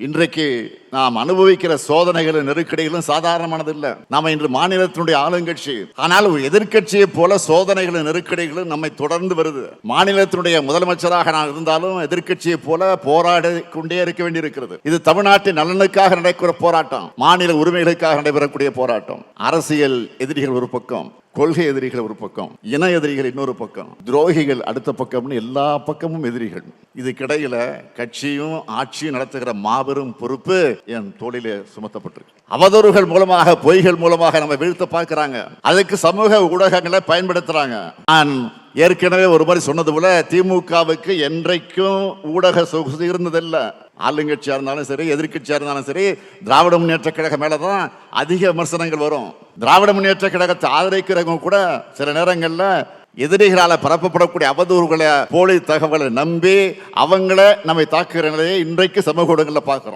இன்றைக்கு நாம் அனுபவிக்கிற சோதனைகளும் நெருக்கடிகளும் சாதாரணமானது இல்ல. நாம இன்று மாநிலத்தினுடைய ஆளுங்கட்சி, ஆனால் ஒரு எதிர்க்கட்சியை போல சோதனைகளும் நெருக்கடிகளும் நம்மை தொடர்ந்து வருது. மாநிலத்தினுடைய முதலமைச்சராக நான் இருந்தாலும் எதிர்க்கட்சியை போல போராடி கொண்டே இருக்க வேண்டியிருக்கிறது. இது தமிழ்நாட்டின் நலனுக்காக நடக்கிற போராட்டம், மாநில உரிமைகளுக்காக நடைபெறக்கூடிய போராட்டம். அரசியல் எதிரிகள் ஒரு பக்கம், கொள்கை எதிரிகள் ஒரு பக்கம், இன எதிரிகள் இன்னொரு பக்கம், துரோகிகள் அடுத்த பக்கம்னு எல்லா பக்கமும் எதிரிகள். இதுக்கிடையில கட்சியும் ஆட்சியும் நடத்துகிற மாபெரும் பொறுப்பு என் தோளிலே சுமத்தப்பட்டிருக்கு. அவதூறுகள் மூலமாக, பொய்கள் மூலமாக நம்ம வீழ்த்த பார்க்கிறாங்க. அதுக்கு சமூக ஊடகங்களை பயன்படுத்துறாங்க. நான் ஏற்கனவே ஒரு மாதிரி சொன்னது போல, திமுகவுக்கு என்றைக்கும் ஊடக சொகுசு இருந்ததில்லை. ஆளுங்கட்சியா இருந்தாலும் சரி, எதிர்கட்சியா இருந்தாலும் சரி, திராவிட முன்னேற்ற கழகம் மேலதான் அதிக விமர்சனங்கள் வரும். திராவிட முன்னேற்ற கழகத்தை ஆதரிக்கிறவங்க கூட சில நேரங்கள்ல எதிரிகளால பரப்பப்படக்கூடிய அவதூறுகளை, போலி தகவலை நம்பி அவங்கள நம்மை தாக்குகிற நிலையை இன்றைக்கு சமூக ஊடகங்களில் பார்க்கிறோம்.